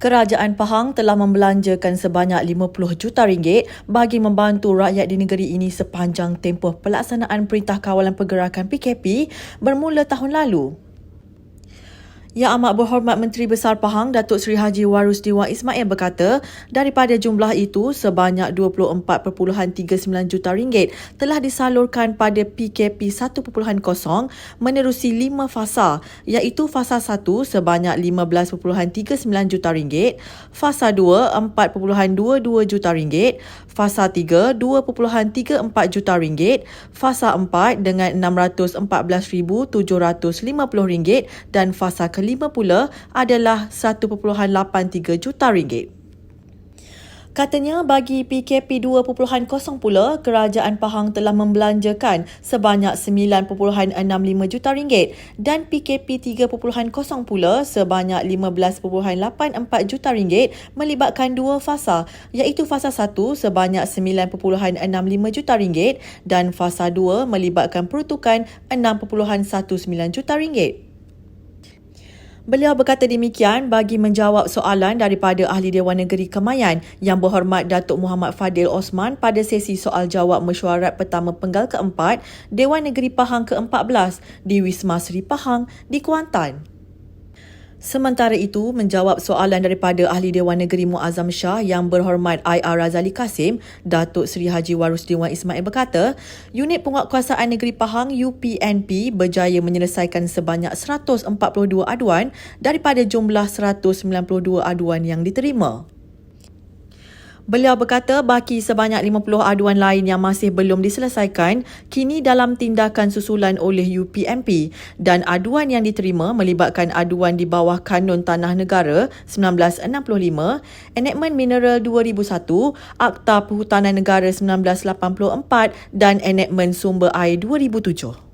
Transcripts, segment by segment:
Kerajaan Pahang telah membelanjakan sebanyak RM50 juta bagi membantu rakyat di negeri ini sepanjang tempoh pelaksanaan Perintah Kawalan Pergerakan PKP bermula tahun lalu. Yang Amat Berhormat Menteri Besar Pahang Datuk Seri Haji Warusdiwan Ismail berkata, daripada jumlah itu, sebanyak RM24.39 juta telah disalurkan pada PKP 1.0 menerusi 5 fasa, iaitu fasa 1 sebanyak RM15.39 juta, fasa 2 RM4.22 juta, fasa 3 RM2.34 juta, fasa 4 dengan RM614,750 dan fasa kelima pula adalah RM1.83 juta. Katanya bagi PKP 2.0 pula, Kerajaan Pahang telah membelanjakan sebanyak RM9.65 juta dan PKP 3.0 pula sebanyak RM15.84 juta melibatkan dua fasa, iaitu fasa 1 sebanyak RM9.65 juta dan fasa 2 melibatkan peruntukan RM6.19 juta. Beliau berkata demikian bagi menjawab soalan daripada Ahli Dewan Negeri Kemayan Yang Berhormat Datuk Muhammad Fadil Osman pada sesi soal jawab mesyuarat pertama penggal keempat Dewan Negeri Pahang ke-14 di Wisma Seri Pahang di Kuantan. Sementara itu, menjawab soalan daripada Ahli Dewan Negeri Muazzam Shah Yang Berhormat IR Razali Kasim, Datuk Seri Haji Warusdiwan Ismail berkata, Unit Penguatkuasaan Negeri Pahang UPNP berjaya menyelesaikan sebanyak 142 aduan daripada jumlah 192 aduan yang diterima. Beliau berkata baki sebanyak 50 aduan lain yang masih belum diselesaikan kini dalam tindakan susulan oleh UPNP dan aduan yang diterima melibatkan aduan di bawah Kanun Tanah Negara 1965, Enactment Mineral 2001, Akta Perhutanan Negara 1984 dan Enactment Sumber Air 2007.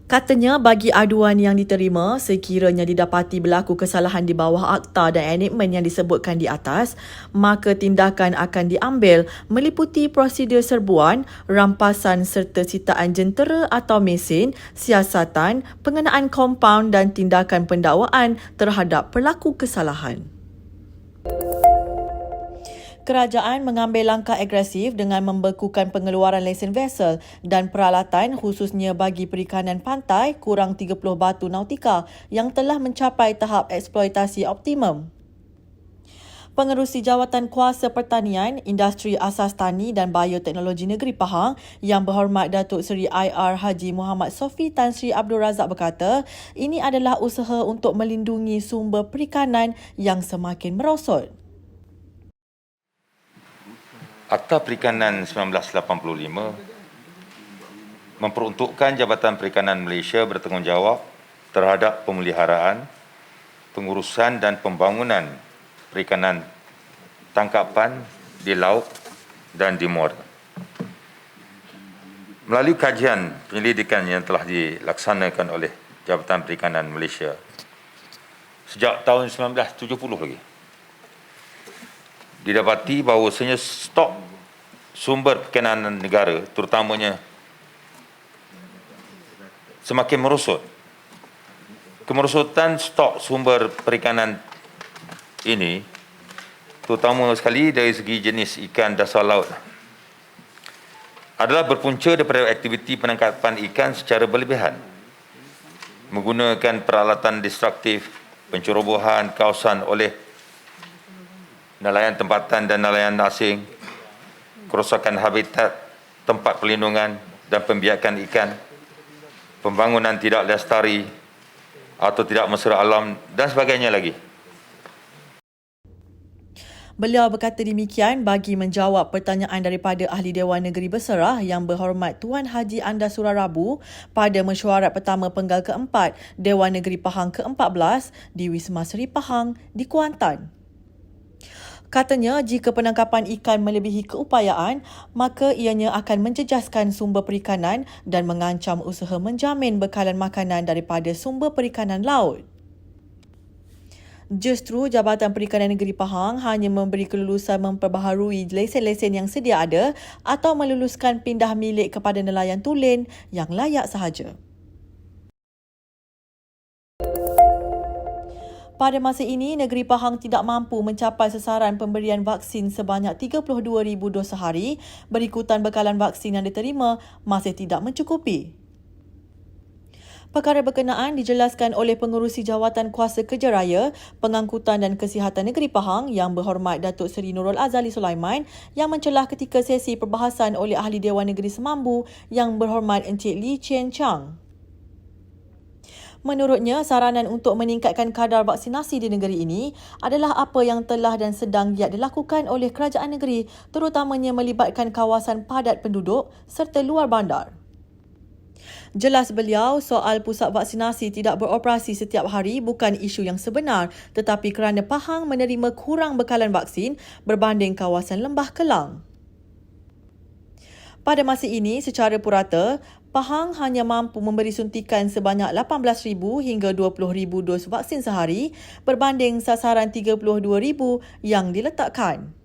Katanya bagi aduan yang diterima, sekiranya didapati berlaku kesalahan di bawah akta dan enactment yang disebutkan di atas, maka tindakan akan diambil meliputi prosedur serbuan, rampasan serta sitaan jentera atau mesin, siasatan, pengenaan kompaun dan tindakan pendakwaan terhadap pelaku kesalahan. Kerajaan mengambil langkah agresif dengan membekukan pengeluaran lesen vessel dan peralatan khususnya bagi perikanan pantai kurang 30 batu nautika yang telah mencapai tahap eksploitasi optimum. Pengerusi Jawatan Kuasa Pertanian, Industri Asas Tani dan Bioteknologi Negeri Pahang Yang Berhormat Datuk Seri IR Haji Muhammad Sofi Tan Sri Abdul Razak berkata, ini adalah usaha untuk melindungi sumber perikanan yang semakin merosot. Akta Perikanan 1985 memperuntukkan Jabatan Perikanan Malaysia bertanggungjawab terhadap pemeliharaan, pengurusan dan pembangunan perikanan tangkapan di laut dan di muara. Melalui kajian penyelidikan yang telah dilaksanakan oleh Jabatan Perikanan Malaysia sejak tahun 1970 lagi, didapati bahawasanya stok sumber perikanan negara terutamanya semakin merosot. Kemerosotan stok sumber perikanan ini terutama sekali dari segi jenis ikan dasar laut adalah berpunca daripada aktiviti penangkapan ikan secara berlebihan menggunakan peralatan destruktif, pencerobohan kawasan oleh nelayan tempatan dan nelayan asing, kerosakan habitat, tempat perlindungan dan pembiakan ikan, pembangunan tidak lestari atau tidak mesra alam dan sebagainya lagi. Beliau berkata demikian bagi menjawab pertanyaan daripada Ahli Dewan Negeri Berserah Yang Berhormat Tuan Haji Anda Surarabu pada mesyuarat pertama penggal keempat Dewan Negeri Pahang ke-14 di Wisma Seri Pahang di Kuantan. Katanya jika penangkapan ikan melebihi keupayaan, maka ianya akan menjejaskan sumber perikanan dan mengancam usaha menjamin bekalan makanan daripada sumber perikanan laut. Justru Jabatan Perikanan Negeri Pahang hanya memberi kelulusan memperbaharui lesen-lesen yang sedia ada atau meluluskan pindah milik kepada nelayan tulen yang layak sahaja. Pada masa ini, negeri Pahang tidak mampu mencapai sasaran pemberian vaksin sebanyak 32,000 dos sehari berikutan bekalan vaksin yang diterima masih tidak mencukupi. Perkara berkenaan dijelaskan oleh Pengerusi Jawatan Kuasa Kerja Raya, Pengangkutan dan Kesihatan Negeri Pahang Yang Berhormat Datuk Seri Nurul Azali Sulaiman yang mencelah ketika sesi perbahasan oleh Ahli Dewan Negeri Semambu Yang Berhormat Encik Lee Chien Chang. Menurutnya, saranan untuk meningkatkan kadar vaksinasi di negeri ini adalah apa yang telah dan sedang giat dilakukan oleh kerajaan negeri, terutamanya melibatkan kawasan padat penduduk serta luar bandar. Jelas beliau, soal pusat vaksinasi tidak beroperasi setiap hari bukan isu yang sebenar, tetapi kerana Pahang menerima kurang bekalan vaksin berbanding kawasan Lembah Kelang. Pada masa ini, secara purata, Pahang hanya mampu memberi suntikan sebanyak 18,000 hingga 20,000 dos vaksin sehari berbanding sasaran 32,000 yang diletakkan.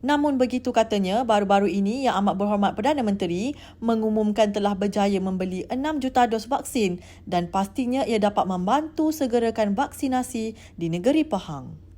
Namun begitu katanya, baru-baru ini Yang Amat Berhormat Perdana Menteri mengumumkan telah berjaya membeli 6 juta dos vaksin dan pastinya ia dapat membantu segerakan vaksinasi di negeri Pahang.